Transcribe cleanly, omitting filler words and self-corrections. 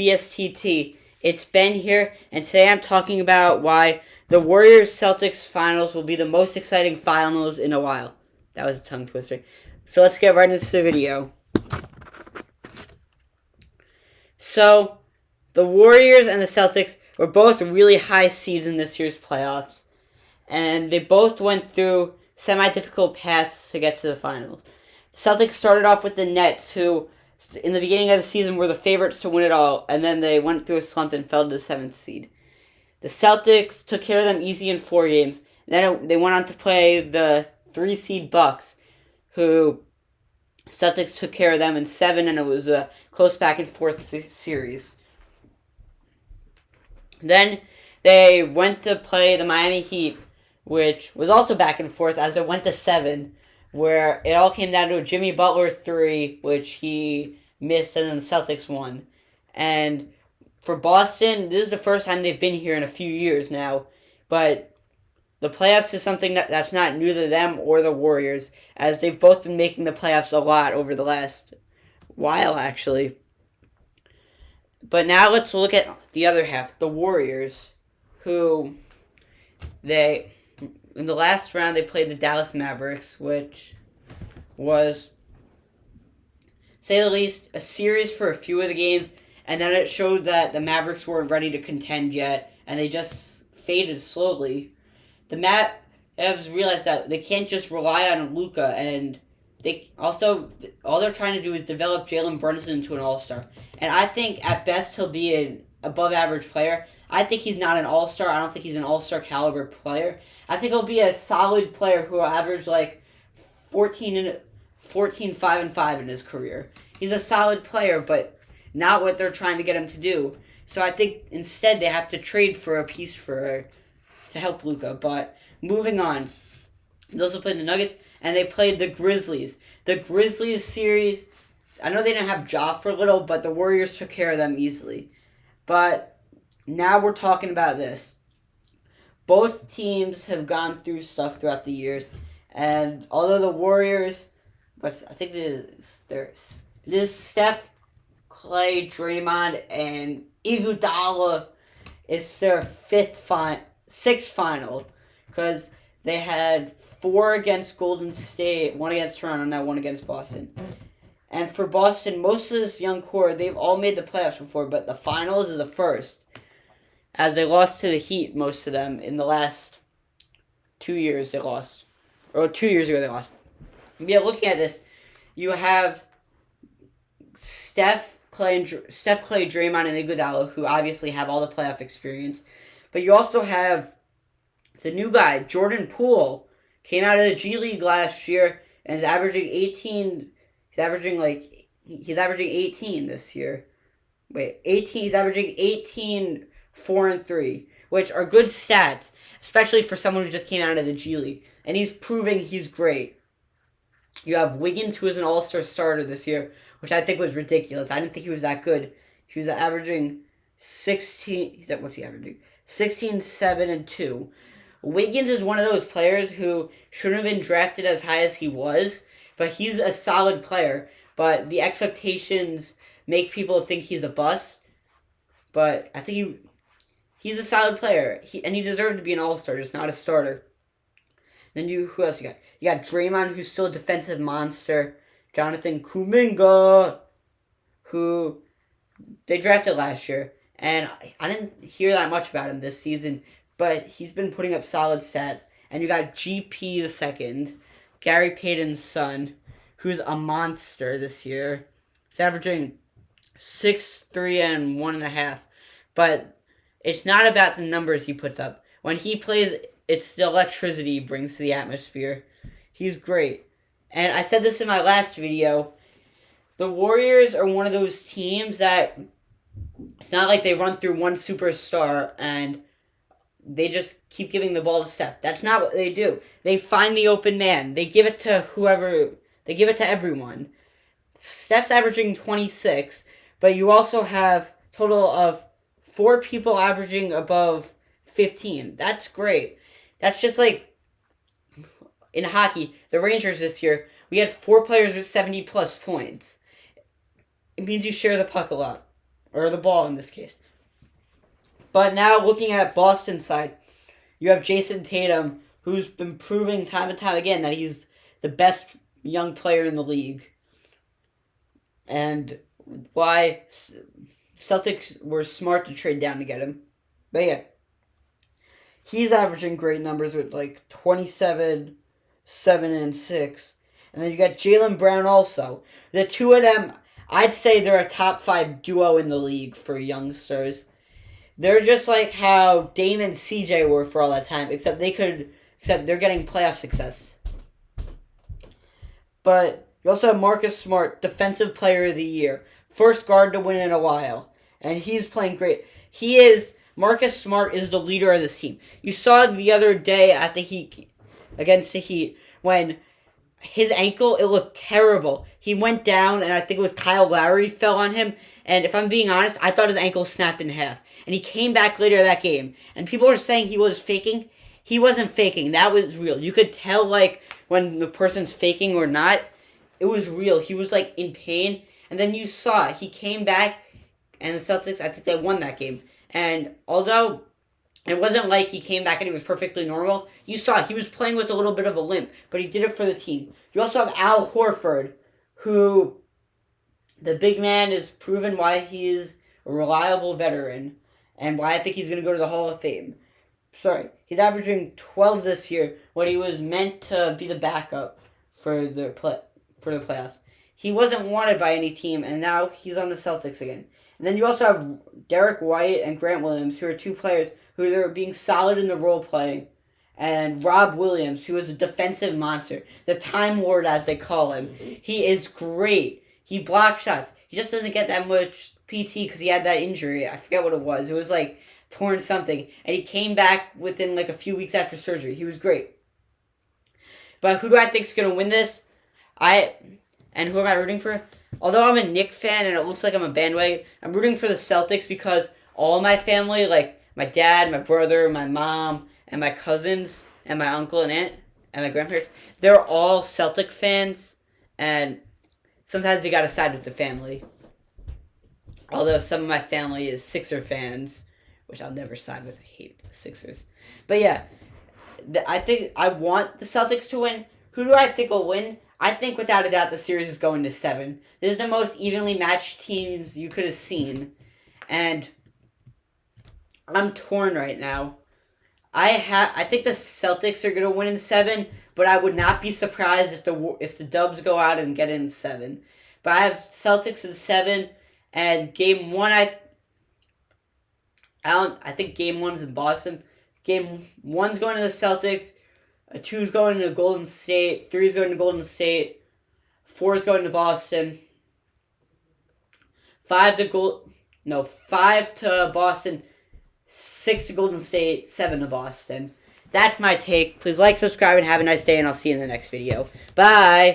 BSTT. It's Ben here, and today I'm talking about why the Warriors-Celtics finals will be the most exciting finals in a while. That was a tongue twister. So let's get right into the video. So, the Warriors and the Celtics were both really high seeds in this year's playoffs, and they both went through semi-difficult paths to get to the finals. The Celtics started off with the Nets, who in the beginning of the season were the favorites to win it all, and then they went through a slump and fell to the 7th seed. The Celtics took care of them easy in 4 games, and then they went on to play the 3 seed Bucks, who Celtics took care of them in 7, and it was a close back and forth series. Then they went to play the Miami Heat, which was also back and forth as it went to 7, where it all came down to a Jimmy Butler 3, which he missed, and then the Celtics won. And for Boston, this is the first time they've been here in a few years now, but the playoffs is something that's not new to them or the Warriors, as they've both been making the playoffs a lot over the last while, actually. But now let's look at the other half, the Warriors, who in the last round, they played the Dallas Mavericks, which was, say the least, a series for a few of the games, and then it showed that the Mavericks weren't ready to contend yet, and they just faded slowly. The Mavs realized that they can't just rely on Luka, and they also, all they're trying to do is develop Jalen Brunson into an all-star. And I think at best he'll be an above-average player. I think he's not an all-star. I don't think he's an all-star caliber player. I think he'll be a solid player who will average like 14, 5, and 5 in his career. He's a solid player, but not what they're trying to get him to do. So I think instead they have to trade for a piece to help Luka. But moving on, they also played the Nuggets, and they played the Grizzlies. The Grizzlies series, I know they didn't have Ja for a little, but the Warriors took care of them easily. But now we're talking about this. Both teams have gone through stuff throughout the years, and although the Warriors, but I think this Steph, Clay, Draymond, and Iguodala is their sixth final, because they had 4 against Golden State, 1 against Toronto, and now 1 against Boston. And for Boston, most of this young core, they've all made the playoffs before, but the finals is the first, as they lost to the Heat, most of them, in the last 2 years they lost. Or 2 years ago they lost. Yeah, looking at this, you have Steph, Clay, Draymond, and Iguodala, who obviously have all the playoff experience. But you also have the new guy, Jordan Poole, came out of the G League last year and is averaging 18. He's averaging 18 this year. 18. He's averaging 18, 4, and 3, which are good stats, especially for someone who just came out of the G League. And he's proving he's great. You have Wiggins, who is an all-star starter this year, which I think was ridiculous. I didn't think he was that good. He was averaging 16. What's he averaging? 16, 7, and 2. Wiggins is one of those players who shouldn't have been drafted as high as he was, but he's a solid player. But the expectations make people think he's a bust. But I think he's a solid player, and he deserved to be an all-star, just not a starter. Then who else you got? You got Draymond, who's still a defensive monster. Jonathan Kuminga, who they drafted last year. And I didn't hear that much about him this season, but he's been putting up solid stats. And you got GP the second, Gary Payton's son, who's a monster this year. He's averaging 6, 3, and 1.5. But it's not about the numbers he puts up. When he plays, it's the electricity he brings to the atmosphere. He's great. And I said this in my last video. The Warriors are one of those teams that it's not like they run through one superstar and they just keep giving the ball to Steph. That's not what they do. They find the open man. They give it to whoever. They give it to everyone. Steph's averaging 26, but you also have a total of 4 people averaging above 15. That's great. That's just like in hockey, the Rangers this year, we had 4 players with 70-plus points. It means you share the puck a lot. or the ball in this case. But now looking at Boston's side, you have Jason Tatum, who's been proving time and time again that he's the best young player in the league. And why Celtics were smart to trade down to get him. But yeah, he's averaging great numbers with like 27, 7, and 6. And then you got Jaylen Brown also. The two of them, I'd say they're a top 5 duo in the league for youngsters. They're just like how Dame and CJ were for all that time, except they're getting playoff success. But you also have Marcus Smart, Defensive Player of the Year. First guard to win in a while. And he's playing great. Marcus Smart is the leader of this team. You saw the other day at the Heat, against the Heat, when his ankle, it looked terrible. He went down, and I think it was Kyle Lowry fell on him. And if I'm being honest, I thought his ankle snapped in half. And he came back later that game. And people were saying he was faking. He wasn't faking. That was real. You could tell, like, when the person's faking or not. It was real. He was, like, in pain. And then you saw it. He came back, and the Celtics, I think they won that game. And although it wasn't like he came back and he was perfectly normal, you saw he was playing with a little bit of a limp, but he did it for the team. You also have Al Horford, who the big man is proven why he's a reliable veteran and why I think he's going to go to the Hall of Fame. He's averaging 12 this year when he was meant to be the backup for the playoffs. He wasn't wanted by any team, and now he's on the Celtics again. And then you also have Derek White and Grant Williams, who are two players who are being solid in the role playing. And Rob Williams, who is a defensive monster. The Time Lord, as they call him. He is great. He blocks shots. He just doesn't get that much PT because he had that injury. I forget what it was. It was like torn something. And he came back within like a few weeks after surgery. He was great. But who do I think is going to win this? And who am I rooting for? Although I'm a Knicks fan and it looks like I'm a bandwagon, I'm rooting for the Celtics because all my family, like my dad, my brother, my mom, and my cousins, and my uncle and aunt, and my grandparents, they're all Celtic fans, and sometimes you gotta side with the family. Although some of my family is Sixer fans, which I'll never side with. I hate the Sixers. But yeah, I think I want the Celtics to win. Who do I think will win? I think without a doubt the series is going to 7. This is the most evenly matched teams you could have seen. And I'm torn right now. I think the Celtics are going to win in 7, but I would not be surprised if the Dubs go out and get in 7. But I have Celtics in 7, and game 1 I think game 1's in Boston. Game 1's going to the Celtics. 2's going to Golden State. 3's going to Golden State. 4's going to Boston. 5 to Boston. 6 to Golden State. 7 to Boston. That's my take. Please like, subscribe, and have a nice day, and I'll see you in the next video. Bye!